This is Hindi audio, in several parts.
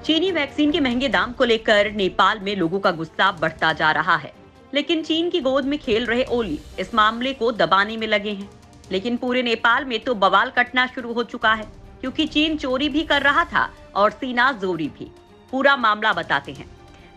चीनी वैक्सीन के महंगे दाम को लेकर नेपाल में लोगों का गुस्सा बढ़ता जा रहा है, लेकिन चीन की गोद में खेल रहे ओली इस मामले को दबाने में लगे हैं। लेकिन पूरे नेपाल में तो बवाल कटना शुरू हो चुका है, क्योंकि चीन चोरी भी कर रहा था और सीना जोरी भी। पूरा मामला बताते हैं।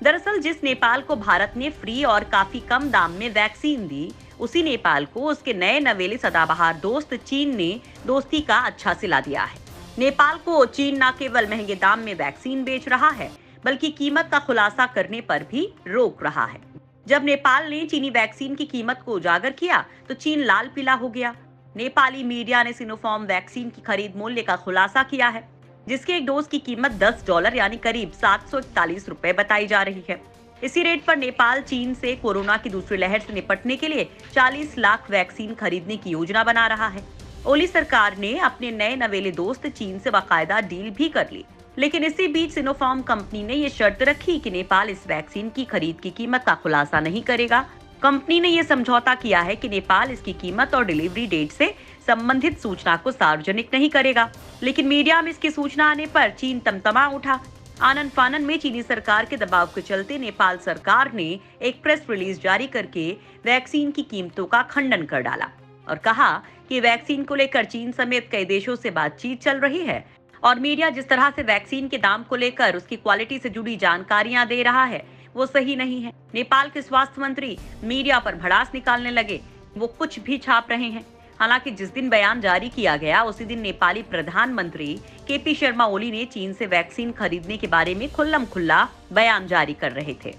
दरअसल जिस नेपाल को भारत ने फ्री और काफी कम दाम में वैक्सीन दी, उसी नेपाल को उसके नए नवेले सदाबहार दोस्त चीन ने दोस्ती का अच्छा सिला दिया है। नेपाल को चीन न केवल महंगे दाम में वैक्सीन बेच रहा है, बल्कि कीमत का खुलासा करने पर भी रोक रहा है। जब नेपाल ने चीनी वैक्सीन की कीमत को उजागर किया, तो चीन लाल पीला हो गया। नेपाली मीडिया ने सिनोफार्म वैक्सीन की खरीद मूल्य का खुलासा किया है, जिसके एक डोज की कीमत $10 यानी करीब 741 रुपए बताई जा रही है। इसी रेट पर नेपाल चीन से कोरोना की दूसरी लहर से निपटने के लिए 40 लाख वैक्सीन खरीदने की योजना बना रहा है। ओली सरकार ने अपने नए नवेले दोस्त चीन से बाकायदा डील भी कर ली, लेकिन इसी बीच सिनोफार्म कंपनी ने ये शर्त रखी कि नेपाल इस वैक्सीन की खरीद की कीमत का खुलासा नहीं करेगा। कंपनी ने ये समझौता किया है कि नेपाल इसकी कीमत और डिलीवरी डेट से संबंधित सूचना को सार्वजनिक नहीं करेगा। लेकिन मीडिया में इसकी सूचना आने पर चीन तमतमा उठा। आनन फानन में चीनी सरकार के दबाव के चलते नेपाल सरकार ने एक प्रेस रिलीज जारी करके वैक्सीन की कीमतों का खंडन कर डाला और कहा कि वैक्सीन को लेकर चीन समेत कई देशों से बातचीत चल रही है और मीडिया जिस तरह से वैक्सीन के दाम को लेकर उसकी क्वालिटी से जुड़ी जानकारियां दे रहा है, वो सही नहीं है। नेपाल के स्वास्थ्य मंत्री मीडिया पर भड़ास निकालने लगे। वो कुछ भी छाप रहे हैं। हालांकि जिस दिन बयान जारी किया गया, उसी दिन नेपाली प्रधानमंत्री केपी शर्मा ओली ने चीन से वैक्सीन खरीदने के बारे में खुल्लम खुल्ला बयान जारी कर रहे थे।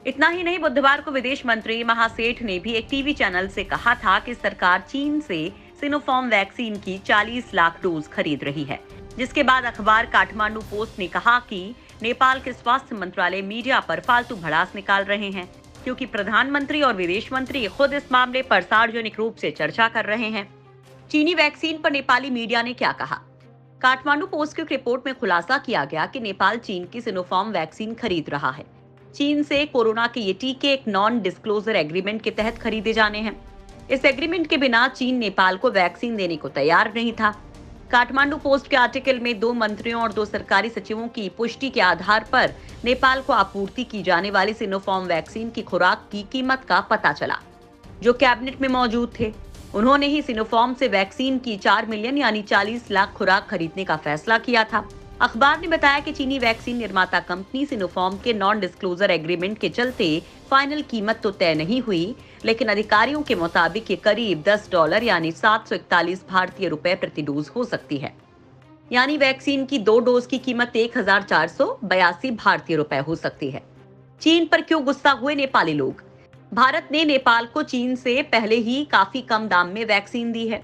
इतना ही नहीं, बुधवार को विदेश मंत्री महासेठ ने भी एक टीवी चैनल से कहा था कि सरकार चीन से सिनोफार्म वैक्सीन की 40 लाख डोज खरीद रही है। जिसके बाद अखबार काठमांडू पोस्ट ने कहा कि नेपाल के स्वास्थ्य मंत्रालय मीडिया पर फालतू भड़ास निकाल रहे हैं, क्योंकि प्रधानमंत्री और विदेश मंत्री खुद इस मामले पर सार्वजनिक रूप से चर्चा कर रहे हैं। चीनी वैक्सीन पर नेपाली मीडिया ने क्या कहा? काठमांडू पोस्ट की रिपोर्ट में खुलासा किया गया कि नेपाल चीन की सिनोफार्म वैक्सीन खरीद रहा है। चीन से कोरोना के ये टीके एक नॉन डिस्क्लोजर एग्रीमेंट के तहत खरीदे जाने हैं। इस एग्रीमेंट के बिना चीन नेपाल को वैक्सीन देने को तैयार नहीं था। काठमांडू पोस्ट के आर्टिकल में 2 मंत्रियों और 2 सरकारी सचिवों की पुष्टि के आधार पर नेपाल को आपूर्ति की जाने वाली सिनोफार्म वैक्सीन की खुराक की कीमत का पता चला, जो कैबिनेट में मौजूद थे। उन्होंने ही सिनोफार्म से वैक्सीन की 4 मिलियन यानी 40 लाख खुराक खरीदने का फैसला किया था। अखबार ने बताया कि चीनी वैक्सीन निर्माता कंपनी सिनोफार्म के नॉन डिस्क्लोजर एग्रीमेंट के चलते फाइनल कीमत तो तय नहीं हुई, लेकिन अधिकारियों के मुताबिक ये करीब $10 यानी 741 भारतीय रुपए प्रति डोज हो सकती है। यानी वैक्सीन की 2 डोज की कीमत 1482 भारतीय रुपए हो सकती है। चीन पर क्यों गुस्सा हुए नेपाली लोग? भारत ने नेपाल को चीन से पहले ही काफी कम दाम में वैक्सीन दी है।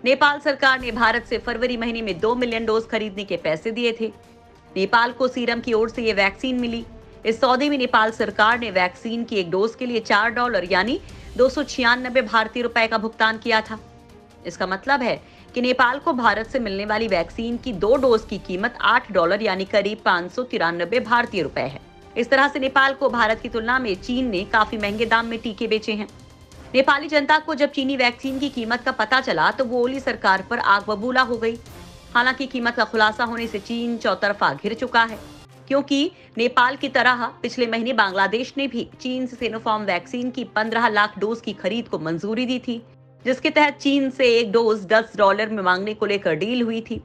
नेपाल सरकार ने भारत से फरवरी महीने में 2 मिलियन डोज खरीदने के पैसे दिए थे। नेपाल को सीरम की ओर से ये वैक्सीन मिली। इस सौदे में नेपाल सरकार ने वैक्सीन की एक डोज के लिए $4 यानी 296 भारतीय रुपए का भुगतान किया था। इसका मतलब है कि नेपाल को भारत से मिलने वाली वैक्सीन की 2 डोज की कीमत $8 यानी करीब 593 भारतीय रुपए है। इस तरह से नेपाल को भारत की तुलना में चीन ने काफी महंगे दाम में टीके बेचे हैं। नेपाली जनता को जब चीनी वैक्सीन की कीमत का पता चला, तो वो ओली सरकार पर आग बबूला हो गई। हालांकि कीमत का खुलासा होने से चीन चौतरफा घिर चुका है, क्योंकि नेपाल की तरह पिछले महीने बांग्लादेश ने भी चीन से सिनोफार्म वैक्सीन की 15 लाख डोज की खरीद को मंजूरी दी थी, जिसके तहत चीन से एक डोज $10 में मांगने को लेकर डील हुई थी।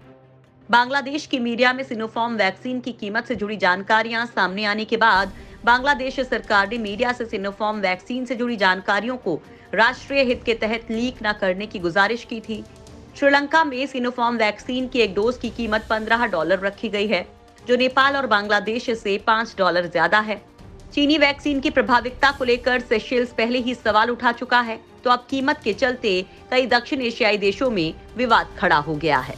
बांग्लादेश की मीडिया में सिनोफार्म वैक्सीन की कीमत से जुड़ी जानकारियां सामने आने के बाद बांग्लादेश सरकार ने मीडिया से सिनोफार्म वैक्सीन से जुड़ी जानकारियों को राष्ट्रीय हित के तहत लीक न करने की गुजारिश की थी। श्रीलंका में सिनोफार्म वैक्सीन की एक डोज की कीमत $15 रखी गई है, जो नेपाल और बांग्लादेश से $5 ज्यादा है। चीनी वैक्सीन की प्रभाविकता को लेकर सेशेल्स पहले ही सवाल उठा चुका है, तो अब कीमत के चलते कई दक्षिण एशियाई देशों में विवाद खड़ा हो गया है।